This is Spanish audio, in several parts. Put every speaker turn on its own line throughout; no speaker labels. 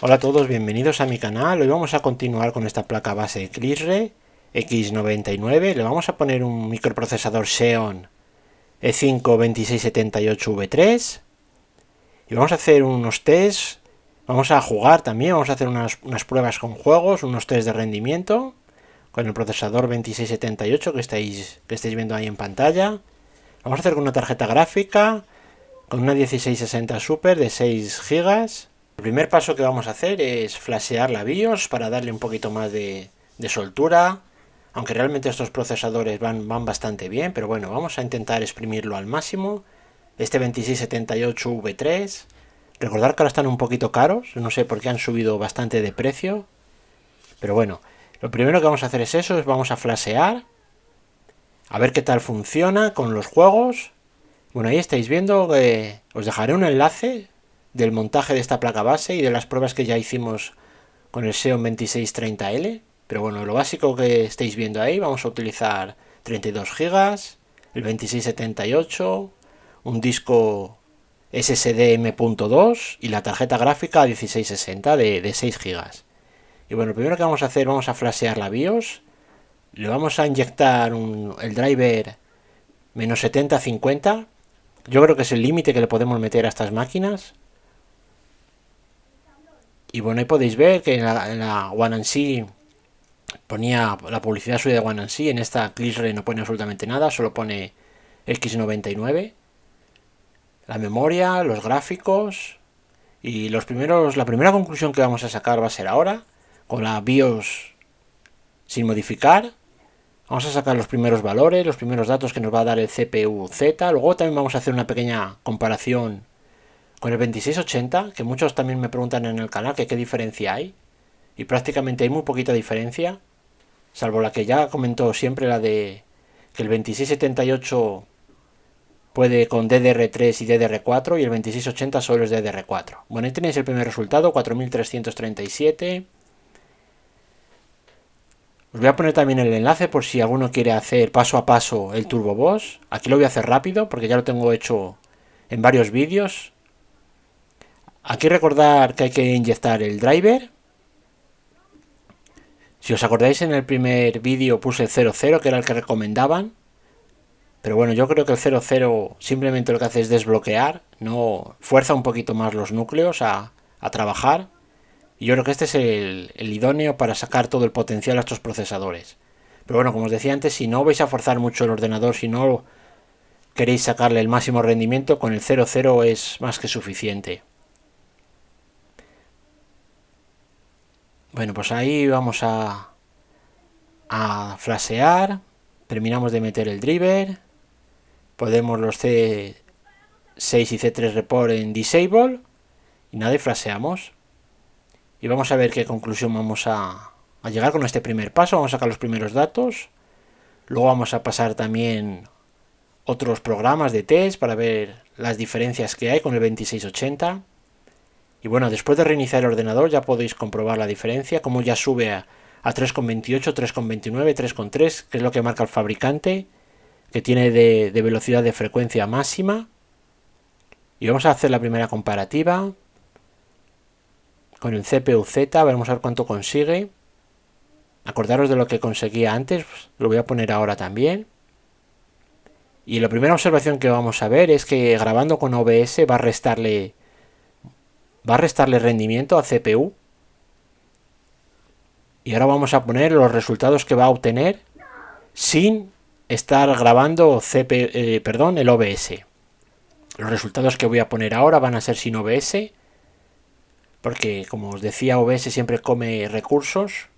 Hola a todos, bienvenidos a mi canal. Hoy vamos a continuar con esta placa base Clisre X99. Le vamos a poner un microprocesador Xeon E5-2678V3 y vamos a hacer unos tests. Vamos a jugar también, vamos a hacer unas pruebas con juegos, unos tests de rendimiento con el procesador 2678 que estáis viendo ahí en pantalla. Vamos a hacer con una tarjeta gráfica con una 1660 Super de 6 GB. El primer paso que vamos a hacer es flashear la BIOS para darle un poquito más de soltura, aunque realmente estos procesadores van bastante bien, pero bueno, vamos a intentar exprimirlo al máximo. Este 2678V3, recordar que ahora están un poquito caros, no sé por qué han subido bastante de precio, pero bueno, lo primero que vamos a hacer es eso, vamos a flashear, a ver qué tal funciona con los juegos. Bueno, ahí estáis viendo que os dejaré un enlace del montaje de esta placa base y de las pruebas que ya hicimos con el Xeon 2630L. Pero bueno, lo básico que estáis viendo ahí, vamos a utilizar 32 GB, el 2678, un disco SSD M.2 y la tarjeta gráfica 1660 de 6 GB. Y bueno, lo primero que vamos a hacer, vamos a flashear la BIOS, le vamos a inyectar el driver -7050. Yo creo que es el límite que le podemos meter a estas máquinas. Y bueno, ahí podéis ver que en la One C ponía la publicidad suya de One C. En esta Clisre no pone absolutamente nada, solo pone X99. La memoria, los gráficos. Y la primera conclusión que vamos a sacar va a ser ahora, con la BIOS sin modificar. Vamos a sacar los primeros valores, los primeros datos que nos va a dar el CPU Z. Luego también vamos a hacer una pequeña comparación con el 2680, que muchos también me preguntan en el canal que qué diferencia hay. Y prácticamente hay muy poquita diferencia, salvo la que ya comentó siempre, la de que el 2678 puede con DDR3 y DDR4 y el 2680 solo es DDR4. Bueno, ahí tenéis el primer resultado, 4337. Os voy a poner también el enlace por si alguno quiere hacer paso a paso el Turbo Boss. Aquí lo voy a hacer rápido porque ya lo tengo hecho en varios vídeos. Aquí recordar que hay que inyectar el driver. Si os acordáis, en el primer vídeo puse el 00, que era el que recomendaban. Pero bueno, yo creo que el 00 simplemente lo que hace es desbloquear, no fuerza un poquito más los núcleos a trabajar. Y yo creo que este es el idóneo para sacar todo el potencial a estos procesadores. Pero bueno, como os decía antes, si no vais a forzar mucho el ordenador, si no queréis sacarle el máximo rendimiento, con el 00 es más que suficiente. Bueno, pues ahí vamos a flashear. Terminamos de meter el driver. Podemos los C6 y C3 report en disable. Y nada, y flasheamos. Y vamos a ver qué conclusión vamos a llegar con este primer paso. Vamos a sacar los primeros datos. Luego vamos a pasar también otros programas de test para ver las diferencias que hay con el 2680. Y bueno, después de reiniciar el ordenador ya podéis comprobar la diferencia, como ya sube a 3,28, 3,29, 3,3, que es lo que marca el fabricante, que tiene de velocidad de frecuencia máxima. Y vamos a hacer la primera comparativa con el CPU Z, vamos a ver cuánto consigue. Acordaros de lo que conseguía antes, pues lo voy a poner ahora también. Y la primera observación que vamos a ver es que grabando con OBS va a restarle rendimiento a CPU. Y ahora vamos a poner los resultados que va a obtener sin estar grabando el OBS. Los resultados que voy a poner ahora van a ser sin OBS, porque como os decía, OBS siempre come recursos.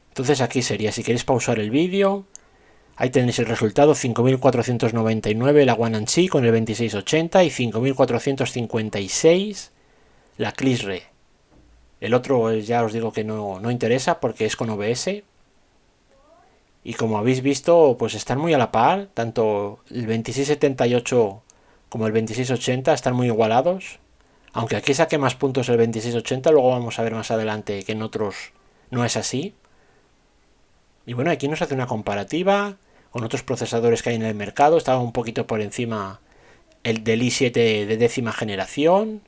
Entonces aquí sería, si queréis pausar el vídeo, ahí tenéis el resultado, 5499 la One C con el 2680 y 5456 la Clisre. El otro ya os digo que no interesa porque es con OBS. Y como habéis visto, pues están muy a la par, tanto el 2678 como el 2680 están muy igualados. Aunque aquí saque más puntos el 2680, luego vamos a ver más adelante que en otros no es así. Y bueno, aquí nos hace una comparativa con otros procesadores que hay en el mercado. Estaba un poquito por encima el del i7 de 10ª generación.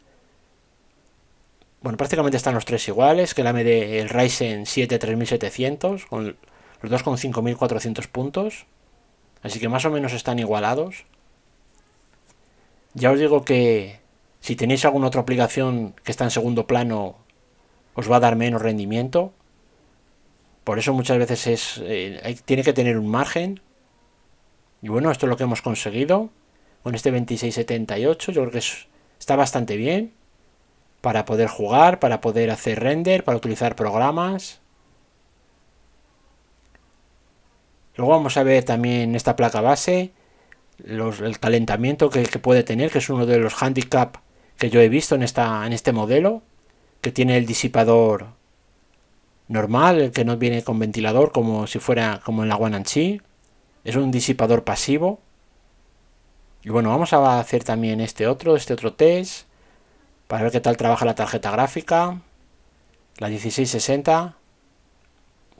Bueno, prácticamente están los tres iguales que el AMD, el Ryzen 7 3700, con los dos con 5400 puntos. Así que más o menos están igualados. Ya os digo que si tenéis alguna otra aplicación que está en segundo plano, os va a dar menos rendimiento. Por eso muchas veces tiene que tener un margen. Y bueno, esto es lo que hemos conseguido con este 2678. Yo creo que está bastante bien para poder jugar, para poder hacer render, para utilizar programas. Luego vamos a ver también esta placa base, el calentamiento que puede tener, que es uno de los handicap que yo he visto en este modelo, que tiene el disipador normal, el que no viene con ventilador como si fuera como en la One and Chi. Es un disipador pasivo. Y bueno, vamos a hacer también este otro test para ver qué tal trabaja la tarjeta gráfica, la 1660,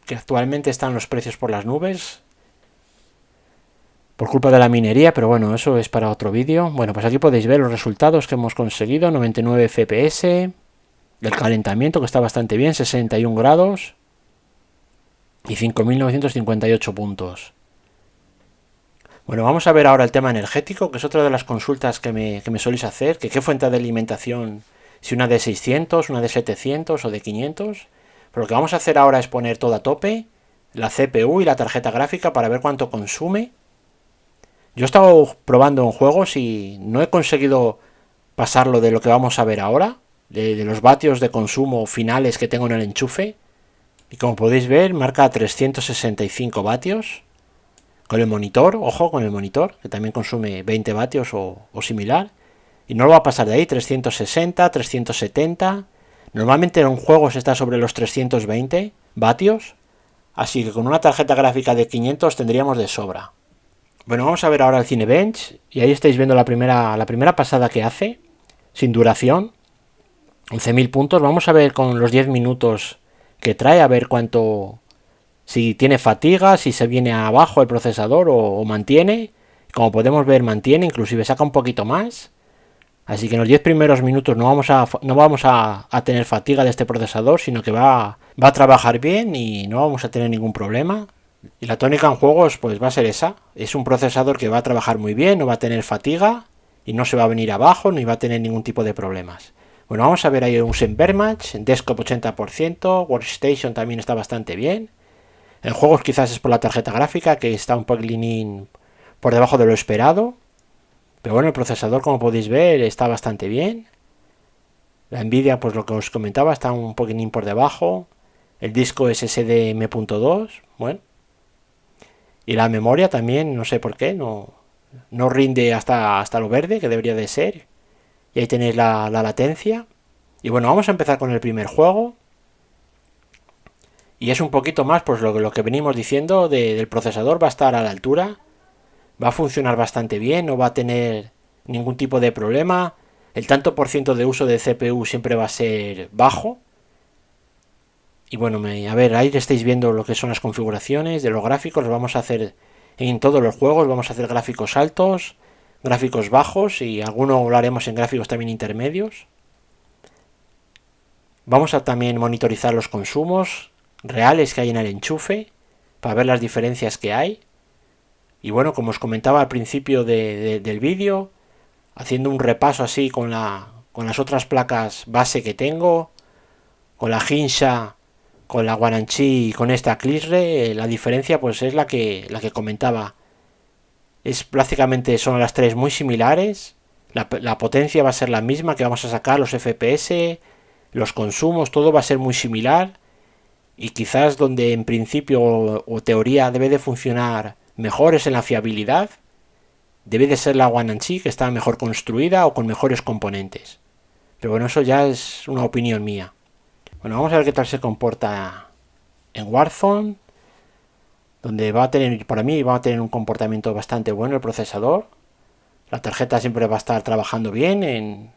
que actualmente están los precios por las nubes por culpa de la minería, pero bueno, eso es para otro vídeo. Bueno, pues aquí podéis ver los resultados que hemos conseguido: 99 FPS, el calentamiento que está bastante bien, 61 grados y 5958 puntos. Bueno, vamos a ver ahora el tema energético, que es otra de las consultas que me soléis hacer, que qué fuente de alimentación, si una de 600, una de 700 o de 500. Pero lo que vamos a hacer ahora es poner todo a tope, la CPU y la tarjeta gráfica, para ver cuánto consume. Yo he estado probando en juegos y no he conseguido pasarlo de lo que vamos a ver ahora, de los vatios de consumo finales que tengo en el enchufe. Y como podéis ver, marca 365 vatios. Con el monitor, ojo con el monitor, que también consume 20 vatios o similar. Y no lo va a pasar de ahí, 360, 370. Normalmente en juegos está sobre los 320 vatios. Así que con una tarjeta gráfica de 500 tendríamos de sobra. Bueno, vamos a ver ahora el Cinebench. Y ahí estáis viendo la primera pasada que hace, sin duración. 11.000 puntos. Vamos a ver con los 10 minutos que trae, a ver cuánto... Si tiene fatiga, si se viene abajo el procesador o mantiene. Como podemos ver, mantiene, inclusive saca un poquito más. Así que en los 10 primeros minutos no vamos a tener fatiga de este procesador, sino que va a trabajar bien y no vamos a tener ningún problema. Y la tónica en juegos pues va a ser esa. Es un procesador que va a trabajar muy bien, no va a tener fatiga y no se va a venir abajo ni va a tener ningún tipo de problemas. Bueno, vamos a ver ahí un Benchmark, Desktop 80%, Workstation también está bastante bien. En juegos quizás es por la tarjeta gráfica, que está un poquitín por debajo de lo esperado. Pero bueno, el procesador, como podéis ver, está bastante bien. La Nvidia, pues lo que os comentaba, está un poquitín por debajo. El disco SSD M.2, bueno. Y la memoria también, no sé por qué, no rinde hasta lo verde, que debería de ser. Y ahí tenéis la latencia. Y bueno, vamos a empezar con el primer juego. Y es un poquito más, pues lo que venimos diciendo del procesador, va a estar a la altura. Va a funcionar bastante bien, no va a tener ningún tipo de problema. El tanto por ciento de uso de CPU siempre va a ser bajo. Y bueno, a ver, ahí estáis viendo lo que son las configuraciones de los gráficos. Los vamos a hacer en todos los juegos. Vamos a hacer gráficos altos, gráficos bajos y alguno lo haremos en gráficos también intermedios. Vamos a también monitorizar los consumos reales que hay en el enchufe para ver las diferencias que hay. Y bueno, como os comentaba al principio del vídeo, haciendo un repaso así con las otras placas base que tengo, con la Hinsha, con la One and Chi y con esta Clisre, la diferencia pues es la que comentaba. Es prácticamente, son las tres muy similares. La potencia va a ser la misma que vamos a sacar, los FPS, los consumos, todo va a ser muy similar. Y quizás donde en principio o teoría debe de funcionar mejor es en la fiabilidad. Debe de ser la One and Chi, que está mejor construida o con mejores componentes. Pero bueno, eso ya es una opinión mía. Bueno, vamos a ver qué tal se comporta en Warzone, donde para mí va a tener un comportamiento bastante bueno el procesador. La tarjeta siempre va a estar trabajando bien en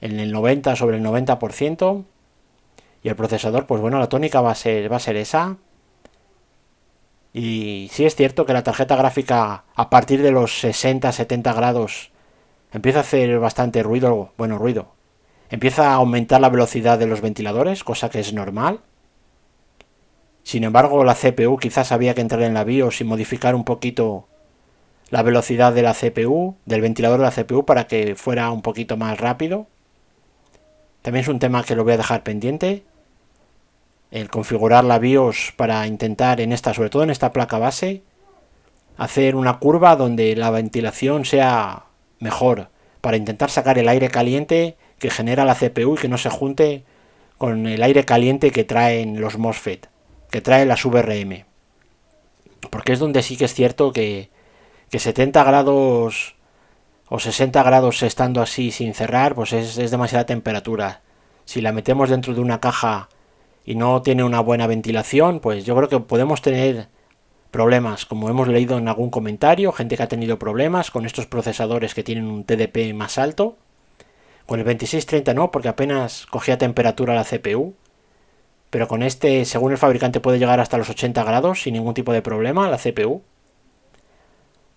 el 90 sobre el 90%. Y el procesador, pues bueno, la tónica va a ser esa. Y sí es cierto que la tarjeta gráfica a partir de los 60-70 grados empieza a hacer bastante ruido. Bueno, ruido. Empieza a aumentar la velocidad de los ventiladores, cosa que es normal. Sin embargo, la CPU quizás había que entrar en la BIOS y modificar un poquito la velocidad de la CPU, del ventilador de la CPU, para que fuera un poquito más rápido. También es un tema que lo voy a dejar pendiente, el configurar la BIOS para intentar sobre todo en esta placa base, hacer una curva donde la ventilación sea mejor, para intentar sacar el aire caliente que genera la CPU y que no se junte con el aire caliente que traen los MOSFET, que traen las VRM. Porque es donde sí que es cierto que 70 grados o 60 grados estando así sin cerrar, pues es demasiada temperatura. Si la metemos dentro de una caja y no tiene una buena ventilación, pues yo creo que podemos tener problemas, como hemos leído en algún comentario, gente que ha tenido problemas con estos procesadores que tienen un TDP más alto. Con el 2630 no, porque apenas cogía temperatura la CPU, pero con este, según el fabricante, puede llegar hasta los 80 grados sin ningún tipo de problema la CPU.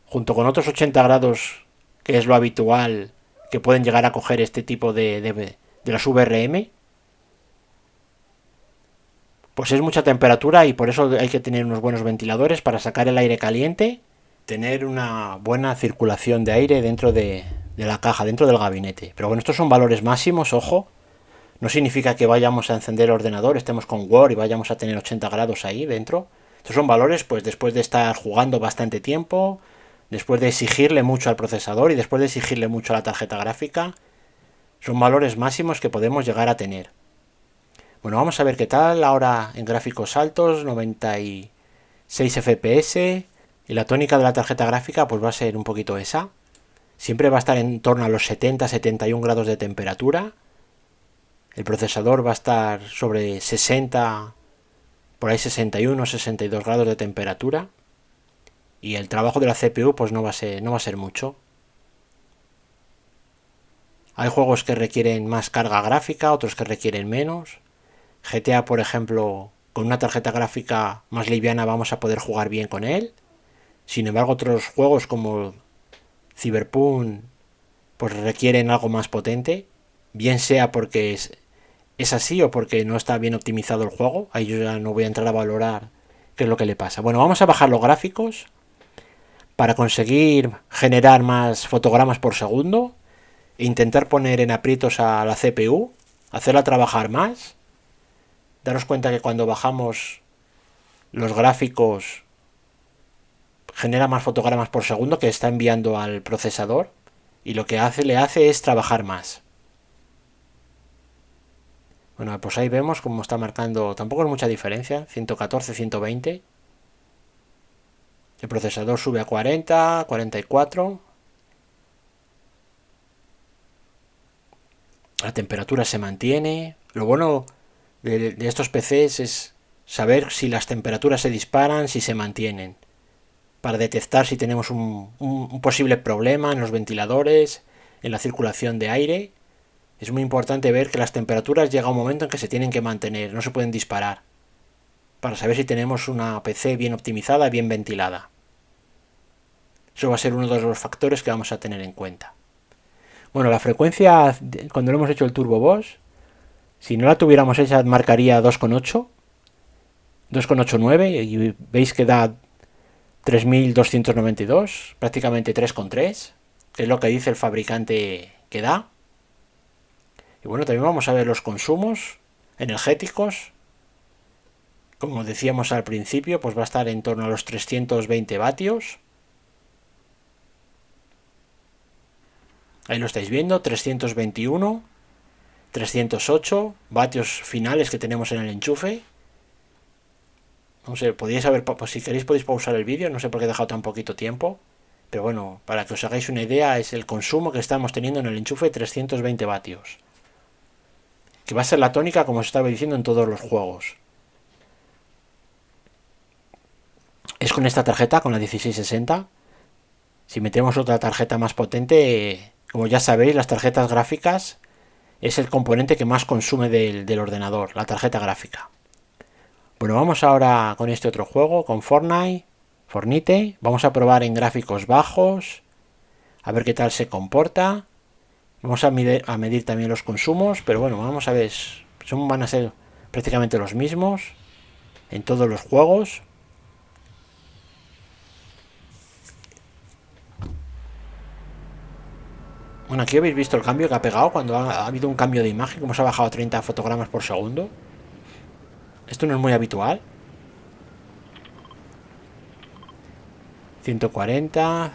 Junto con otros 80 grados, que es lo habitual que pueden llegar a coger este tipo de las VRM, pues es mucha temperatura y por eso hay que tener unos buenos ventiladores para sacar el aire caliente, tener una buena circulación de aire dentro de la caja, dentro del gabinete. Pero bueno, estos son valores máximos, ojo. No significa que vayamos a encender el ordenador, estemos con Word y vayamos a tener 80 grados ahí dentro. Estos son valores pues después de estar jugando bastante tiempo, después de exigirle mucho al procesador y después de exigirle mucho a la tarjeta gráfica. Son valores máximos que podemos llegar a tener. Bueno, vamos a ver qué tal ahora en gráficos altos, 96 FPS, y la tónica de la tarjeta gráfica pues va a ser un poquito esa. Siempre va a estar en torno a los 70-71 grados de temperatura. El procesador va a estar sobre 60, por ahí 61-62 grados de temperatura. Y el trabajo de la CPU pues no va a ser mucho. Hay juegos que requieren más carga gráfica, otros que requieren menos. GTA, por ejemplo, con una tarjeta gráfica más liviana vamos a poder jugar bien con él. Sin embargo, otros juegos como Cyberpunk pues requieren algo más potente, bien sea porque es así o porque no está bien optimizado el juego. Ahí yo ya no voy a entrar a valorar qué es lo que le pasa. Bueno, vamos a bajar los gráficos para conseguir generar más fotogramas por segundo e intentar poner en aprietos a la CPU, hacerla trabajar más. Daros cuenta que cuando bajamos los gráficos genera más fotogramas por segundo que está enviando al procesador y lo que le hace es trabajar más. Bueno, pues ahí vemos cómo está marcando, tampoco es mucha diferencia, 114, 120. El procesador sube a 40, 44. La temperatura se mantiene. Lo bueno de estos PCs es saber si las temperaturas se disparan, si se mantienen, para detectar si tenemos un posible problema en los ventiladores, en la circulación de aire. Es muy importante ver que las temperaturas llega un momento en que se tienen que mantener, no se pueden disparar, para saber si tenemos una PC bien optimizada, bien ventilada. Eso va a ser uno de los factores que vamos a tener en cuenta. Bueno, la frecuencia, cuando lo hemos hecho el Turbo Boost, si no la tuviéramos hecha, marcaría 2,8, 2,89, y veis que da 3292, prácticamente 3,3, que es lo que dice el fabricante que da. Y bueno, también vamos a ver los consumos energéticos. Como decíamos al principio, pues va a estar en torno a los 320 vatios. Ahí lo estáis viendo, 321, 308 vatios finales que tenemos en el enchufe. No sé, podéis saber, pues si queréis podéis pausar el vídeo, no sé por qué he dejado tan poquito tiempo. Pero bueno, para que os hagáis una idea, es el consumo que estamos teniendo en el enchufe, 320 vatios. Que va a ser la tónica, como os estaba diciendo, en todos los juegos. Es con esta tarjeta, con la 1660. Si metemos otra tarjeta más potente, como ya sabéis, las tarjetas gráficas es el componente que más consume del ordenador, la tarjeta gráfica. Bueno, vamos ahora con este otro juego, con Fortnite. Vamos a probar en gráficos bajos, a ver qué tal se comporta. Vamos a medir también los consumos, pero bueno, vamos a ver, van a ser prácticamente los mismos en todos los juegos. Bueno, aquí habéis visto el cambio que ha pegado cuando ha habido un cambio de imagen, como se ha bajado a 30 fotogramas por segundo. Esto no es muy habitual. 140.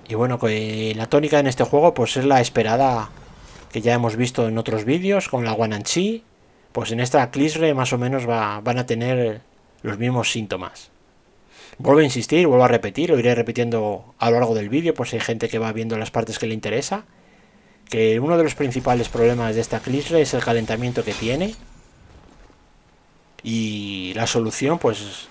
Y bueno, la tónica en este juego pues es la esperada que ya hemos visto en otros vídeos con la Guananchi. Pues en esta Clisre más o menos van a tener los mismos síntomas. Vuelvo a insistir, vuelvo a repetir, lo iré repitiendo a lo largo del vídeo, pues hay gente que va viendo las partes que le interesa, que uno de los principales problemas de esta Clisre es el calentamiento que tiene, y la solución pues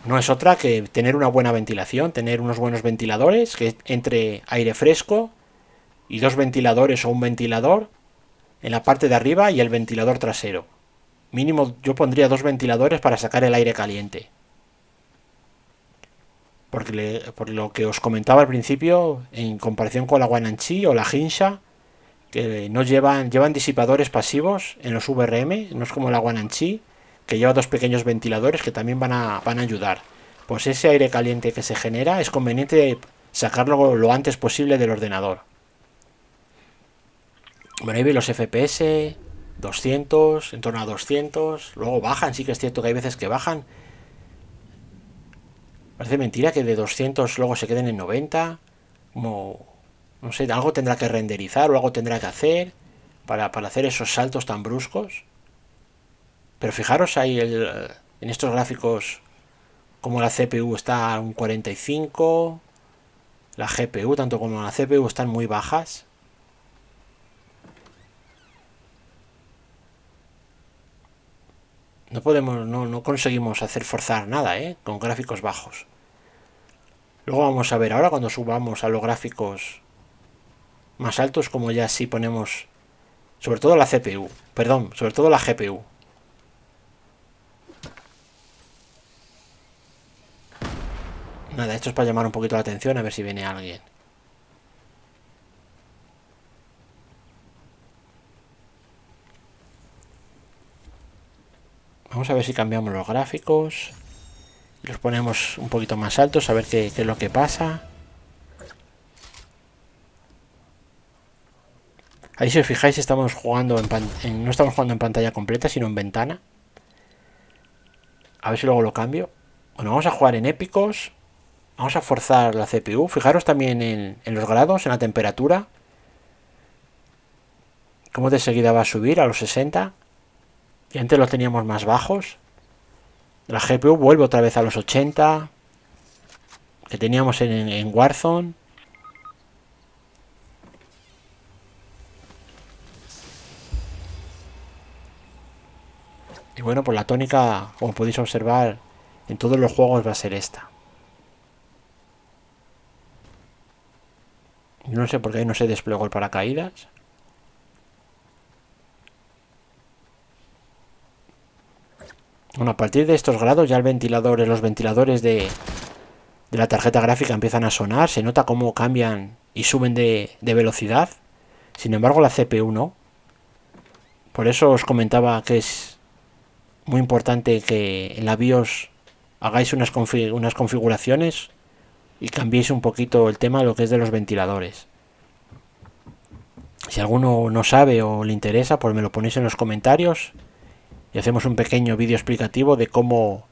no es otra que tener una buena ventilación, tener unos buenos ventiladores, que entre aire fresco y dos ventiladores o un ventilador en la parte de arriba y el ventilador trasero. Mínimo yo pondría dos ventiladores para sacar el aire caliente. Por lo que os comentaba al principio, en comparación con la Guananchi o la Hinsha, que no llevan disipadores pasivos en los VRM, no es como la Guananchi, que lleva dos pequeños ventiladores que también van a ayudar. Pues ese aire caliente que se genera es conveniente sacarlo lo antes posible del ordenador. Bueno, ahí veis los FPS, 200, en torno a 200, luego bajan, sí que es cierto que hay veces que bajan. Parece mentira que de 200 luego se queden en 90. Como, no sé, algo tendrá que renderizar o algo tendrá que hacer para hacer esos saltos tan bruscos. Pero fijaros ahí en estos gráficos como la CPU está a un 45, la GPU tanto como la CPU están muy bajas. No conseguimos hacer forzar nada, con gráficos bajos. Luego vamos a ver ahora cuando subamos a los gráficos más altos, como ya sí ponemos sobre todo la CPU, perdón, sobre todo la GPU. Nada, esto es para llamar un poquito la atención a ver si viene alguien. Vamos a ver si cambiamos los gráficos y los ponemos un poquito más altos a ver qué es lo que pasa. Ahí si os fijáis estamos jugando no estamos jugando en pantalla completa sino en ventana. A ver si luego lo cambio. Bueno, vamos a jugar en épicos. Vamos a forzar la CPU. Fijaros también en los grados, en la temperatura. Como de seguida va a subir a los 60. Y antes los teníamos más bajos. La GPU vuelve otra vez a los 80. Que teníamos en Warzone. Y bueno, pues la tónica, como podéis observar, en todos los juegos va a ser esta. No sé por qué no se desplegó el paracaídas. Bueno, a partir de estos grados ya los ventiladores de la tarjeta gráfica empiezan a sonar. Se nota cómo cambian y suben de velocidad. Sin embargo la CPU no. Por eso os comentaba que es muy importante que en la BIOS hagáis unas configuraciones y cambiéis un poquito el tema de lo que es de los ventiladores. Si alguno no sabe o le interesa, pues me lo ponéis en los comentarios y hacemos un pequeño vídeo explicativo de cómo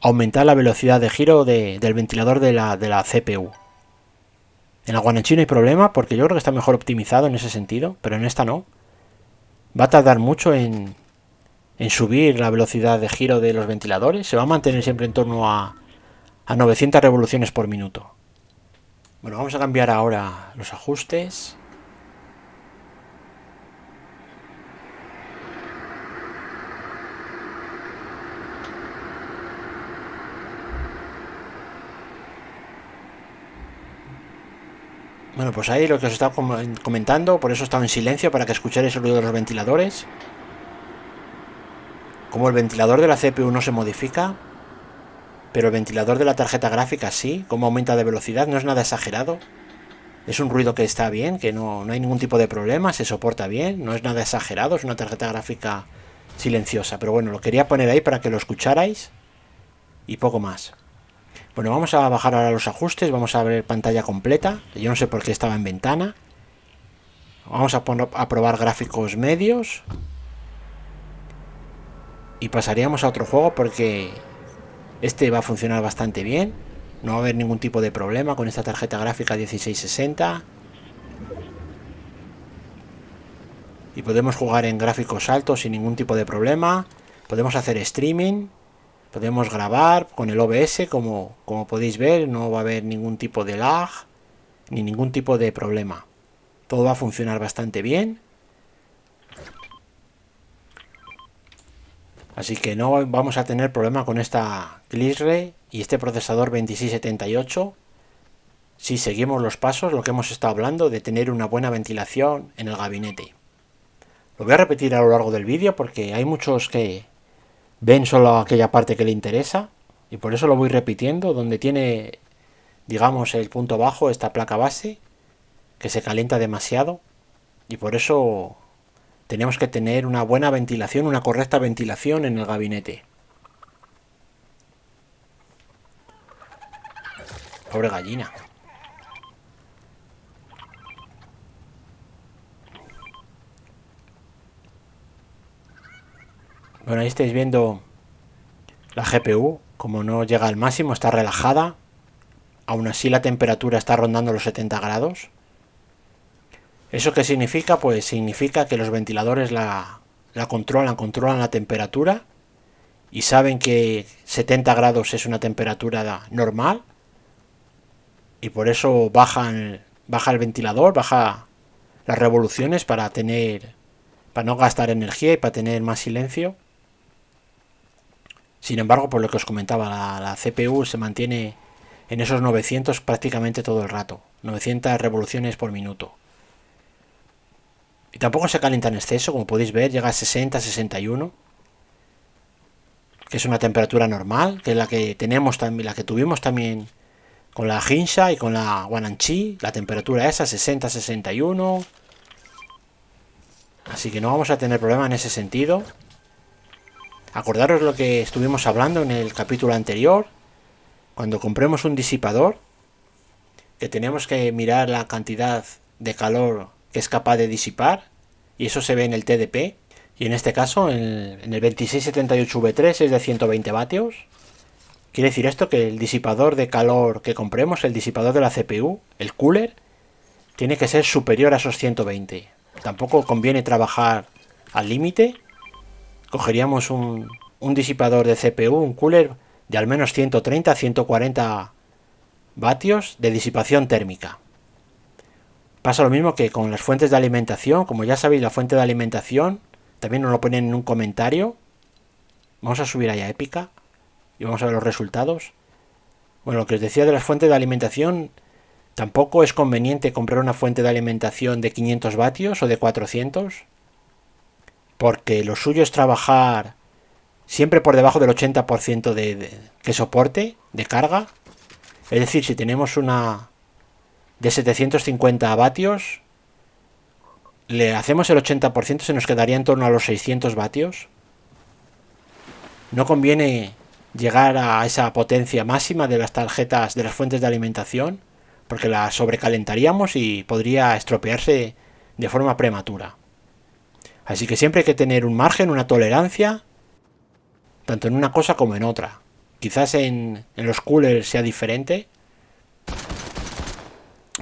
aumentar la velocidad de giro del ventilador de la CPU. En la Guananchi no hay problema porque yo creo que está mejor optimizado en ese sentido, pero en esta no. Va a tardar mucho en subir la velocidad de giro de los ventiladores. Se va a mantener siempre en torno a 900 revoluciones por minuto. Bueno, vamos a cambiar ahora los ajustes. Bueno, pues ahí lo que os estaba comentando, por eso he estado en silencio para que escucháis el ruido de los ventiladores. Como el ventilador de la CPU no se modifica, pero el ventilador de la tarjeta gráfica sí, como aumenta de velocidad, no es nada exagerado. Es un ruido que está bien, que no hay ningún tipo de problema, se soporta bien, no es nada exagerado, es una tarjeta gráfica silenciosa. Pero bueno, lo quería poner ahí para que lo escucharais y poco más. Bueno, vamos a bajar ahora los ajustes, vamos a ver pantalla completa. Yo no sé por qué estaba en ventana. Vamos a probar gráficos medios. Y pasaríamos a otro juego porque este va a funcionar bastante bien. No va a haber ningún tipo de problema con esta tarjeta gráfica 1660. Y podemos jugar en gráficos altos sin ningún tipo de problema. Podemos hacer streaming. Podemos grabar con el OBS, como podéis ver. No va a haber ningún tipo de lag ni ningún tipo de problema. Todo va a funcionar bastante bien. Así que no vamos a tener problema con esta Clisre y este procesador 2678 si seguimos los pasos, lo que hemos estado hablando, de tener una buena ventilación en el gabinete. Lo voy a repetir a lo largo del vídeo porque hay muchos que ven solo aquella parte que le interesa y por eso lo voy repitiendo, donde tiene, digamos, el punto bajo, esta placa base, que se calienta demasiado y por eso tenemos que tener una buena ventilación, una correcta ventilación en el gabinete. Pobre gallina. Bueno, ahí estáis viendo la GPU, como no llega al máximo, está relajada. Aún así la temperatura está rondando los 70 grados. ¿Eso qué significa? Pues significa que los ventiladores la controlan la temperatura y saben que 70 grados es una temperatura normal y por eso baja el ventilador, baja las revoluciones para no gastar energía y para tener más silencio. Sin embargo, por lo que os comentaba, la CPU se mantiene en esos 900 prácticamente todo el rato, 900 revoluciones por minuto. Y tampoco se calienta en exceso, como podéis ver, llega a 60, 61, que es una temperatura normal, que es la que tenemos también, la que tuvimos también con la Hinsha y con la Wananchi, la temperatura esa, 60, 61. Así que no vamos a tener problema en ese sentido. Acordaros lo que estuvimos hablando en el capítulo anterior, cuando compremos un disipador, que tenemos que mirar la cantidad de calor que es capaz de disipar, y eso se ve en el TDP, y en este caso en el 2678V3 es de 120 vatios. Quiere decir esto que el disipador de calor que compremos, el disipador de la CPU, el cooler, tiene que ser superior a esos 120. Tampoco conviene trabajar al límite. Cogeríamos un disipador de CPU, un cooler de al menos 130 a 140 vatios de disipación térmica. Pasa lo mismo que con las fuentes de alimentación. Como ya sabéis, la fuente de alimentación también nos lo ponen en un comentario. Vamos a subir ahí a Épica y vamos a ver los resultados. Bueno, lo que os decía de las fuentes de alimentación, tampoco es conveniente comprar una fuente de alimentación de 500 vatios o de 400, porque lo suyo es trabajar siempre por debajo del 80% que soporte de carga. Es decir, si tenemos una de 750 vatios, le hacemos el 80%, se nos quedaría en torno a los 600 vatios. No conviene llegar a esa potencia máxima de las tarjetas, de las fuentes de alimentación, porque la sobrecalentaríamos y podría estropearse de forma prematura. Así que siempre hay que tener un margen, una tolerancia, tanto en una cosa como en otra. Quizás en los coolers sea diferente,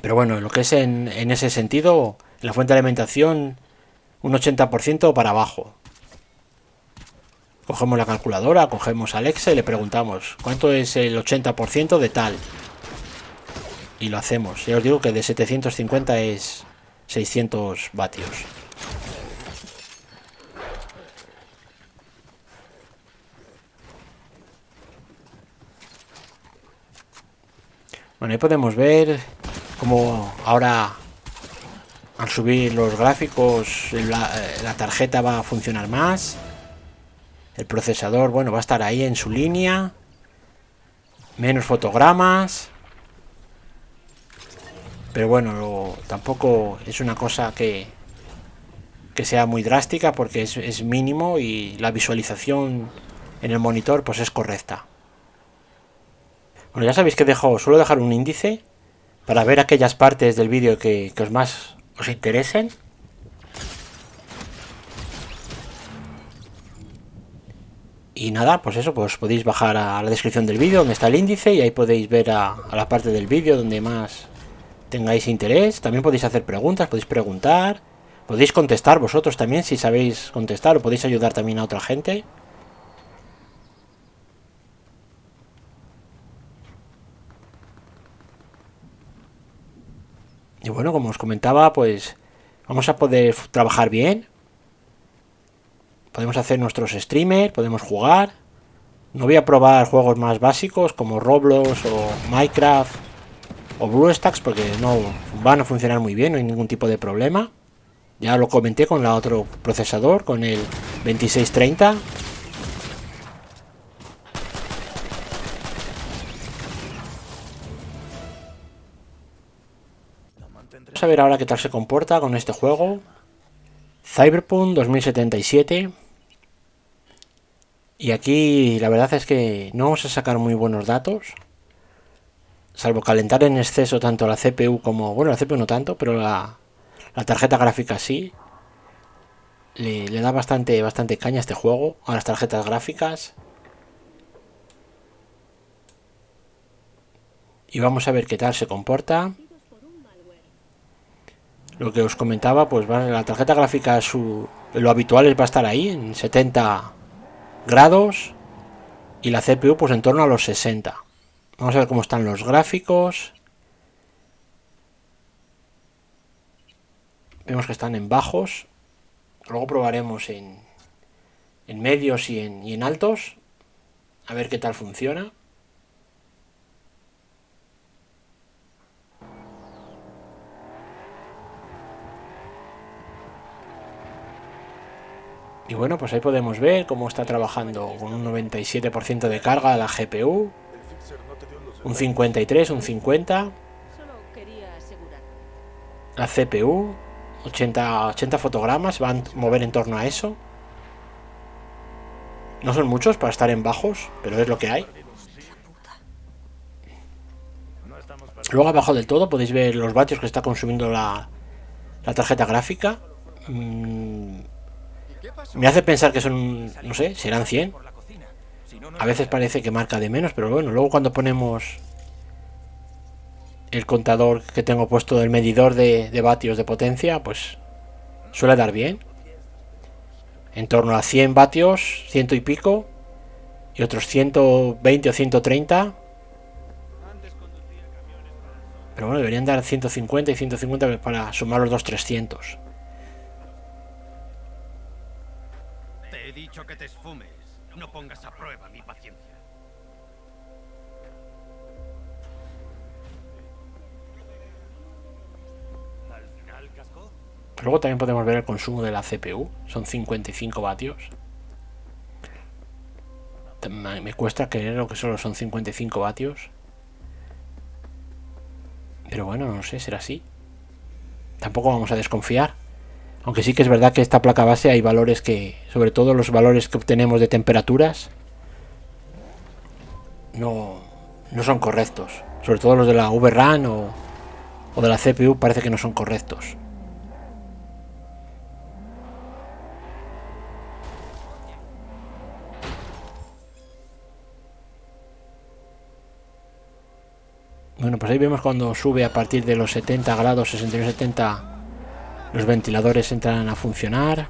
pero bueno, en lo que es en ese sentido, en la fuente de alimentación, un 80% para abajo. Cogemos la calculadora, cogemos Alexa y le preguntamos ¿cuánto es el 80% de tal? Y lo hacemos. Ya os digo que de 750 es 600 vatios. Bueno, ahí podemos ver cómo ahora al subir los gráficos la tarjeta va a funcionar más. El procesador, bueno, va a estar ahí en su línea. Menos fotogramas. Pero bueno, tampoco es una cosa que sea muy drástica porque es mínimo y la visualización en el monitor pues es correcta. Bueno, ya sabéis que suelo dejar un índice para ver aquellas partes del vídeo que os más os interesen. Y nada, pues eso, pues podéis bajar a la descripción del vídeo donde está el índice y ahí podéis ver a la parte del vídeo donde más tengáis interés. También podéis hacer preguntas, podéis preguntar, podéis contestar vosotros también si sabéis contestar o podéis ayudar también a otra gente. Y bueno, como os comentaba, pues vamos a poder trabajar bien. Podemos hacer nuestros streamers, podemos jugar. No voy a probar juegos más básicos como Roblox o Minecraft o BlueStacks porque no van a funcionar muy bien, no hay ningún tipo de problema. Ya lo comenté con el otro procesador, con el 2630. Vamos a ver ahora qué tal se comporta con este juego. Cyberpunk 2077. Y aquí la verdad es que no vamos a sacar muy buenos datos. Salvo calentar en exceso tanto la CPU como... Bueno, la CPU no tanto, pero la tarjeta gráfica sí. Le da bastante caña a este juego, a las tarjetas gráficas. Y vamos a ver qué tal se comporta. Lo que os comentaba, pues la tarjeta gráfica, lo habitual va a estar ahí, en 70 grados. Y la CPU pues en torno a los 60. Vamos a ver cómo están los gráficos. Vemos que están en bajos. Luego probaremos en medios y en altos. A ver qué tal funciona. Y bueno, pues ahí podemos ver cómo está trabajando con un 97% de carga la GPU. Un 53, un 50. La CPU, 80 fotogramas, van a mover en torno a eso. No son muchos para estar en bajos, pero es lo que hay. Luego abajo del todo podéis ver los vatios que está consumiendo la tarjeta gráfica. Me hace pensar que son, no sé, serán 100. A veces parece que marca de menos, pero bueno, luego cuando ponemos el contador que tengo puesto del medidor de vatios de potencia, pues suele dar bien. En torno a 100 vatios, ciento y pico, y otros 120 o 130. Pero bueno, deberían dar 150 y 150 para sumar los dos 300.
Te he dicho que te esfumes. No pongas a prueba mi paciencia. ¿Al final cascó?
Luego también podemos ver el consumo de la CPU. Son 55 vatios. Me cuesta creer lo que solo son 55 vatios. Pero bueno, no sé, será así. Tampoco vamos a desconfiar. Aunque sí que es verdad que esta placa base hay valores que, sobre todo los valores que obtenemos de temperaturas, no son correctos. Sobre todo los de la VRAM o de la CPU parece que no son correctos. Bueno, pues ahí vemos cuando sube a partir de los 70 grados, 69-70, los ventiladores entran a funcionar.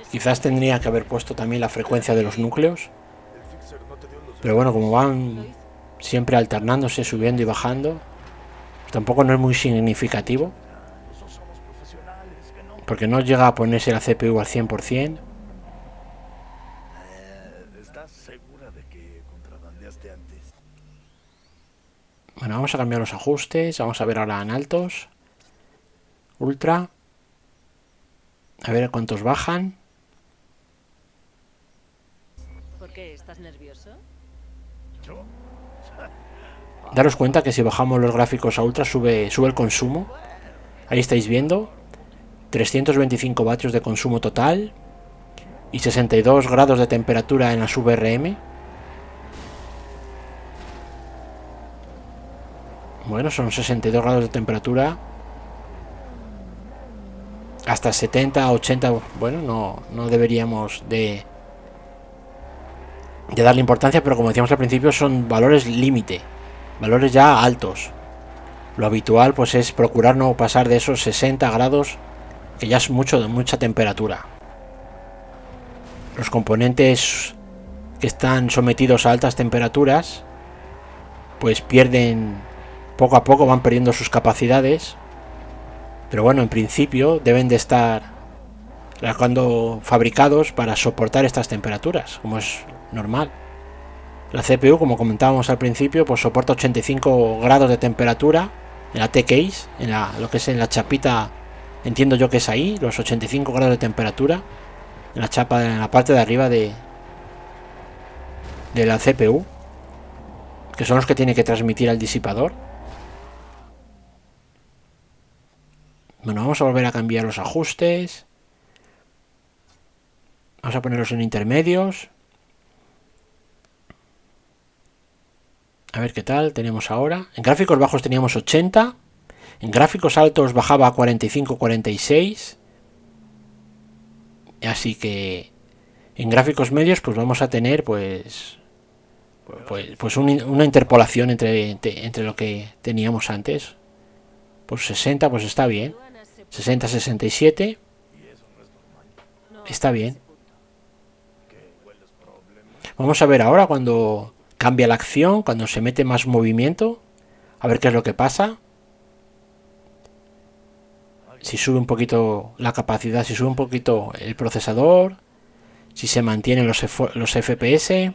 Quizás tendría que haber puesto también la frecuencia de los núcleos. Pero bueno, como van siempre alternándose, subiendo y bajando, tampoco no es muy significativo. porque no llega a ponerse la CPU al 100%.
¿Estás segura de que contrabandeaste antes?
Bueno, vamos a cambiar los ajustes. Vamos a ver ahora en altos. Ultra. A ver cuántos bajan.
¿Por qué estás nervioso?
¿Yo?
Daros cuenta que si bajamos los gráficos a ultra sube el consumo. Ahí estáis viendo. 325 vatios de consumo total. Y 62 grados de temperatura en las VRM. Bueno, son 62 grados de temperatura. Hasta 70, 80. Bueno, no deberíamos de darle importancia, pero como decíamos al principio, son valores límite. Valores ya altos. Lo habitual pues es procurar no pasar de esos 60 grados, que ya es mucha temperatura. Los componentes que están sometidos a altas temperaturas pues pierden, poco a poco van perdiendo sus capacidades, pero bueno, en principio deben de estar cuando fabricados para soportar estas temperaturas, como es normal. La CPU, como comentábamos al principio, pues soporta 85 grados de temperatura en la T-Case, lo que es en la chapita, entiendo yo que es ahí, los 85 grados de temperatura en la chapa, en la parte de arriba de la CPU, que son los que tiene que transmitir al disipador. Bueno, vamos a volver a cambiar los ajustes. Vamos a ponerlos en intermedios. A ver qué tal tenemos ahora. En gráficos bajos teníamos 80. En gráficos altos bajaba a 45-46. Así que en gráficos medios pues vamos a tener pues una interpolación entre lo que teníamos antes. Pues 60 pues está bien. 60-67 está bien. Vamos a ver ahora cuando cambia la acción, cuando se mete más movimiento, a ver qué es lo que pasa. Si sube un poquito la capacidad, si sube un poquito el procesador, si se mantienen los FPS.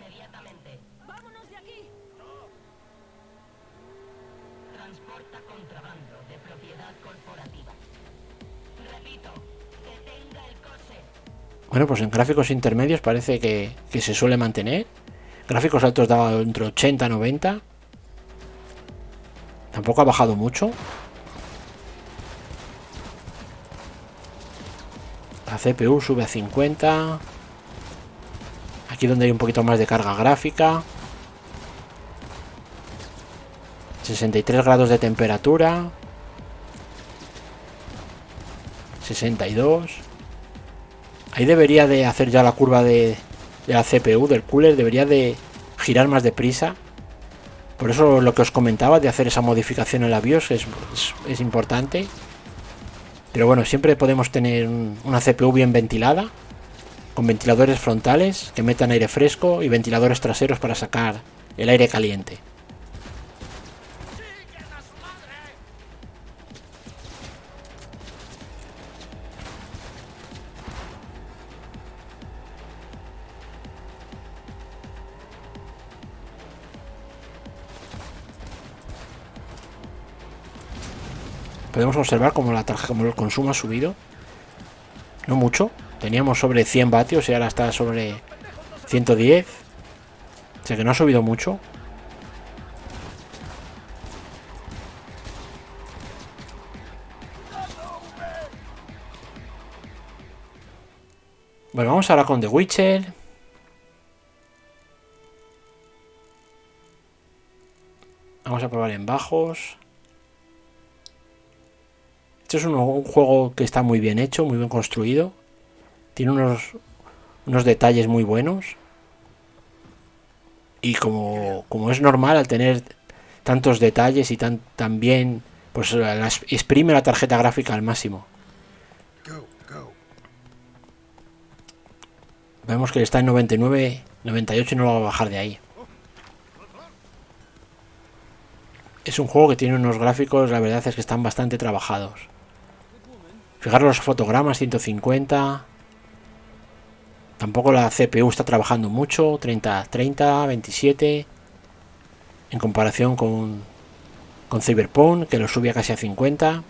Bueno, pues en gráficos intermedios parece que se suele mantener. Gráficos altos daba entre 80 y 90. Tampoco ha bajado mucho. La CPU sube a 50. Aquí donde hay un poquito más de carga gráfica. 63 grados de temperatura. 62. Ahí debería de hacer ya la curva de la CPU, del cooler, debería de girar más deprisa. Por eso lo que os comentaba de hacer esa modificación en la BIOS es importante. Pero bueno, siempre podemos tener una CPU bien ventilada, con ventiladores frontales que metan aire fresco y ventiladores traseros para sacar el aire caliente. Podemos observar como el consumo ha subido. No mucho. Teníamos sobre 100 vatios y ahora está sobre 110. O sea que no ha subido mucho. Bueno, vamos ahora con The Witcher. Vamos a probar en bajos. Este es un juego que está muy bien hecho, muy bien construido. Tiene unos detalles muy buenos. Y como es normal, al tener tantos detalles y también pues exprime la tarjeta gráfica al máximo. Vemos que está en 99, 98 y no lo va a bajar de ahí. Es un juego que tiene unos gráficos, la verdad es que están bastante trabajados. Fijaros los fotogramas, 150. Tampoco la CPU está trabajando mucho, 30, 27. En comparación con Cyberpunk, que lo subía casi a 50.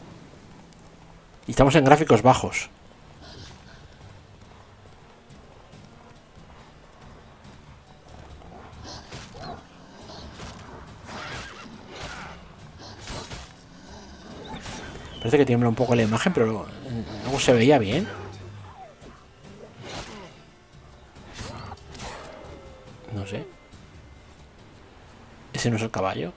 Y estamos en gráficos bajos. Parece que tiembla un poco la imagen, pero luego se veía bien. No sé. Ese no es el caballo.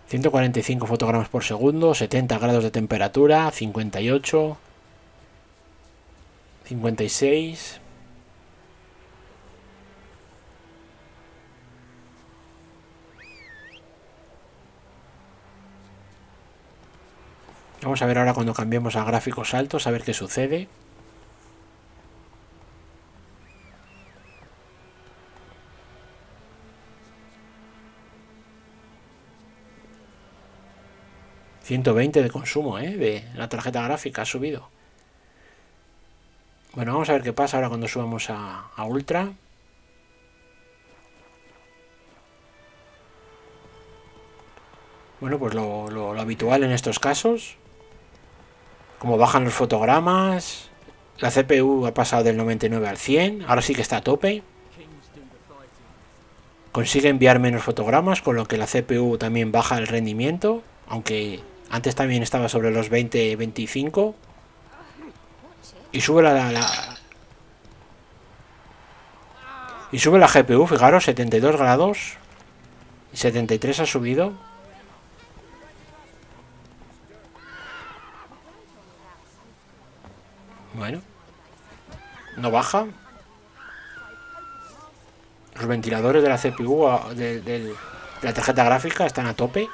145 fotogramas por segundo, 70 grados de temperatura, 58, 56. Vamos a ver ahora cuando cambiemos a gráficos altos, a ver qué sucede. $120 de consumo, de la tarjeta gráfica ha subido. Bueno, vamos a ver qué pasa ahora cuando subamos a Ultra. Bueno, pues lo habitual en estos casos. Como bajan los fotogramas. La CPU ha pasado del 99 al 100. Ahora sí que está a tope. Consigue enviar menos fotogramas, con lo que la CPU también baja el rendimiento. Aunque antes también estaba sobre los 20-25. Y sube y sube la GPU, fijaros, 72 grados. Y 73 ha subido. Bueno. No baja. Los ventiladores de la CPU, de la tarjeta gráfica, están a tope.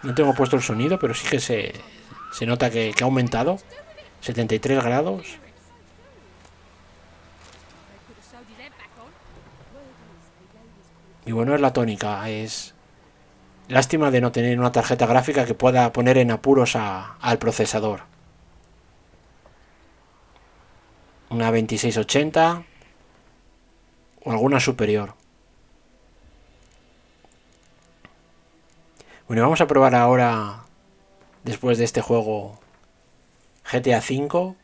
No tengo puesto el sonido, pero sí que se nota que ha aumentado. 73 grados. Y bueno, es la tónica. Es lástima de no tener una tarjeta gráfica que pueda poner en apuros al procesador. Una 2680 o alguna superior. Bueno, vamos a probar ahora, después de este juego, GTA V.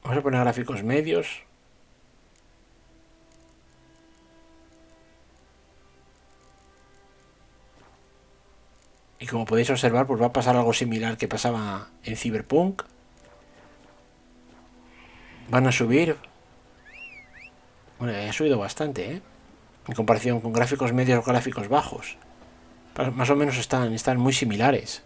Vamos a poner gráficos medios. Y como podéis observar, pues va a pasar algo similar que pasaba en Cyberpunk. Van a subir. Bueno, ha subido bastante, en comparación con gráficos medios o gráficos bajos. Más o menos están muy similares.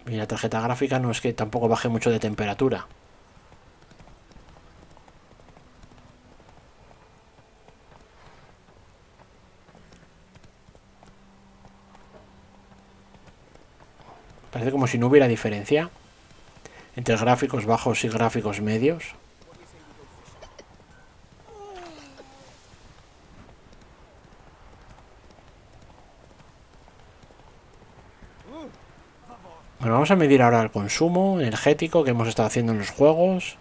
Y la tarjeta gráfica no es que tampoco baje mucho de temperatura. Parece como si no hubiera diferencia entre gráficos bajos y gráficos medios. Bueno, vamos a medir ahora el consumo energético que hemos estado haciendo en los juegos.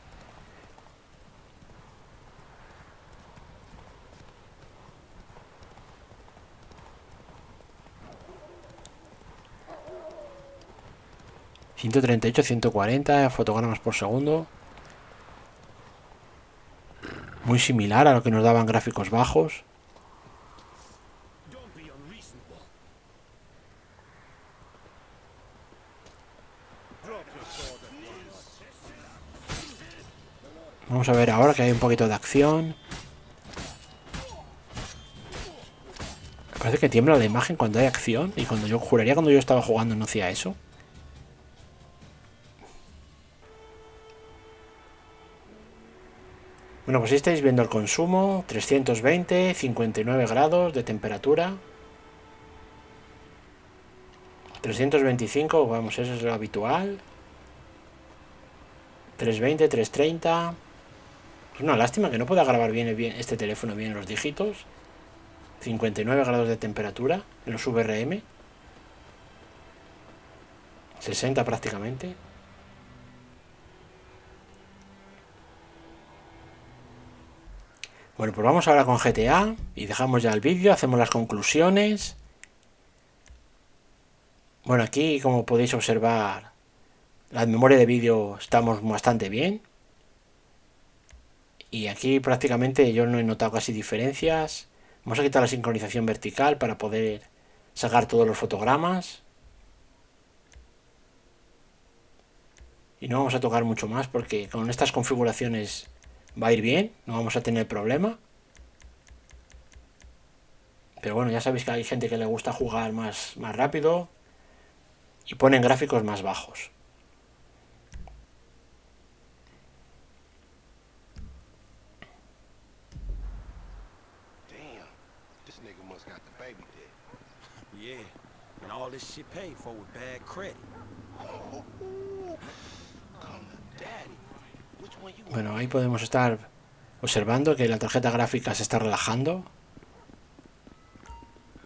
...138, 140 fotogramas por segundo. Muy similar a lo que nos daban gráficos bajos. Vamos a ver ahora que hay un poquito de acción. Parece que tiembla la imagen cuando hay acción. Y cuando juraría cuando yo estaba jugando no hacía eso. Bueno, pues si estáis viendo el consumo, 320, 59 grados de temperatura. 325, vamos, eso es lo habitual. 320, 330. Es una lástima que no pueda grabar bien este teléfono bien los dígitos. 59 grados de temperatura en los VRM. 60 prácticamente. Bueno, pues vamos ahora con GTA y dejamos ya el vídeo, hacemos las conclusiones. Bueno, aquí como podéis observar, la memoria de vídeo estamos bastante bien. Y aquí prácticamente yo no he notado casi diferencias. Vamos a quitar la sincronización vertical para poder sacar todos los fotogramas. Y no vamos a tocar mucho más porque con estas configuraciones va a ir bien, no vamos a tener problema. Pero bueno, ya sabéis que hay gente que le gusta jugar más rápido y ponen gráficos más bajos.
Damn, this nigga must got the baby dead.
Yeah, and all this shit paid for with bad credit.
Come to daddy. Which one you
Bueno, ahí podemos estar observando que la tarjeta gráfica se está relajando.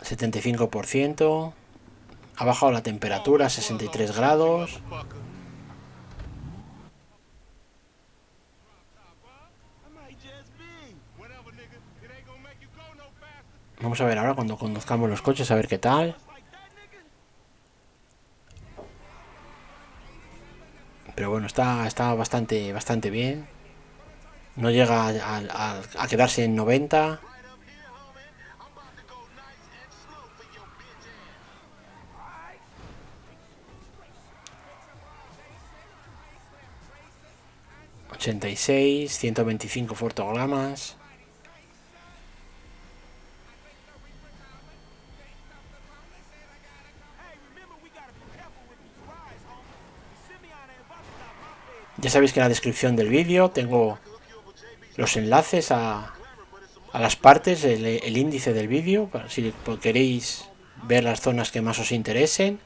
75%. Ha bajado la temperatura a 63 grados. Vamos a ver ahora cuando conduzcamos los coches a ver qué tal. Pero bueno, está bastante bien. No llega a quedarse en 90. ...86, 125 fotogramas... Ya sabéis que en la descripción del vídeo tengo los enlaces a las partes, el índice del vídeo, si queréis ver las zonas que más os interesen.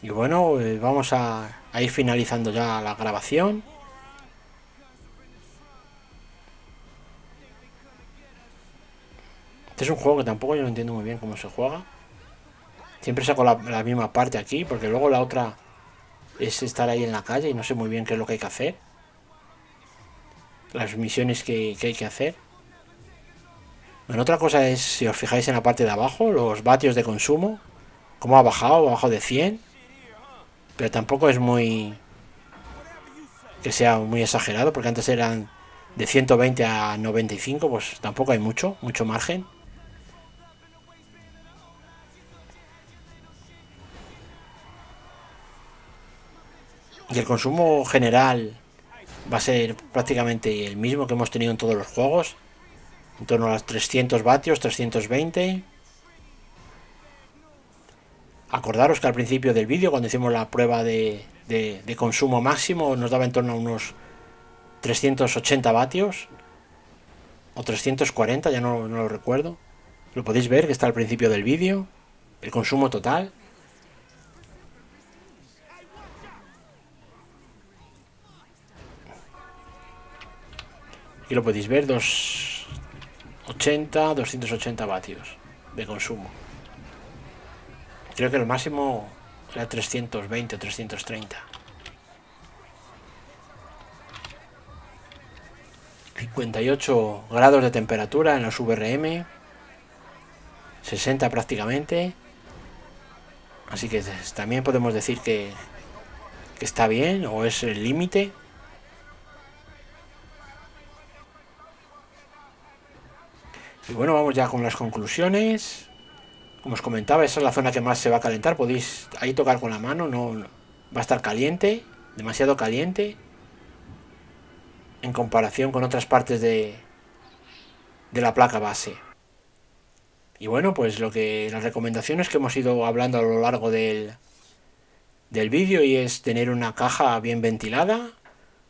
Y bueno, vamos a ir finalizando ya la grabación. Este es un juego que tampoco yo no entiendo muy bien cómo se juega. Siempre saco la misma parte aquí, porque luego la otra es estar ahí en la calle y no sé muy bien qué es lo que hay que hacer. Las misiones que hay que hacer. Bueno, otra cosa es, si os fijáis en la parte de abajo, los vatios de consumo. Cómo ha bajado de 100. Pero tampoco es que sea muy exagerado, porque antes eran de 120 a 95, pues tampoco hay mucho margen. Y el consumo general va a ser prácticamente el mismo que hemos tenido en todos los juegos. En torno a los 300 vatios, 320. Acordaros que al principio del vídeo, cuando hicimos la prueba de consumo máximo, nos daba en torno a unos 380 vatios. O 340, ya no lo recuerdo. Lo podéis ver que está al principio del vídeo. El consumo total. Aquí lo podéis ver, 280 vatios de consumo. Creo que el máximo era 320 o 330. 58 grados de temperatura en los VRM. 60 prácticamente. Así que también podemos decir que está bien, o es el límite. Y bueno, vamos ya con las conclusiones. Como os comentaba, esa es la zona que más se va a calentar. Podéis ahí tocar con la mano, no va a estar caliente, demasiado caliente en comparación con otras partes de la placa base. Y bueno, pues las recomendaciones que hemos ido hablando a lo largo del vídeo, y es tener una caja bien ventilada,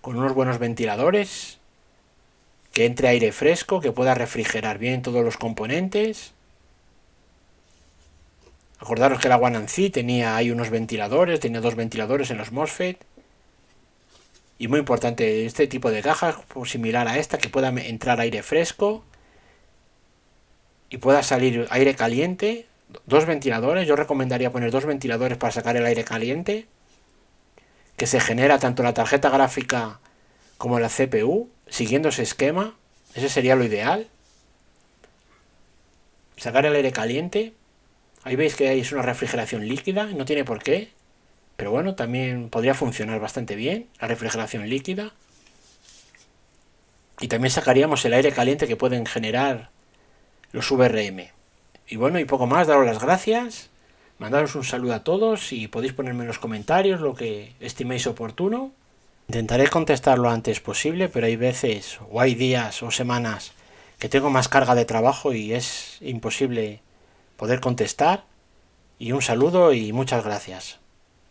con unos buenos ventiladores, que entre aire fresco, que pueda refrigerar bien todos los componentes. Acordaros que la One and C tenía ahí unos ventiladores, tenía 2 ventiladores en los MOSFET. Y muy importante, este tipo de cajas, pues, similar a esta, que pueda entrar aire fresco y pueda salir aire caliente. 2 ventiladores, yo recomendaría poner 2 ventiladores para sacar el aire caliente, que se genera tanto en la tarjeta gráfica como en la CPU, siguiendo ese esquema. Ese sería lo ideal. Sacar el aire caliente. Ahí veis que es una refrigeración líquida, no tiene por qué, pero bueno, también podría funcionar bastante bien la refrigeración líquida. Y también sacaríamos el aire caliente que pueden generar los VRM. Y bueno, y poco más, daros las gracias, mandaros un saludo a todos y podéis ponerme en los comentarios lo que estiméis oportuno. Intentaré contestar lo antes posible, pero hay veces o hay días o semanas que tengo más carga de trabajo y es imposible poder contestar. Y un saludo y muchas gracias.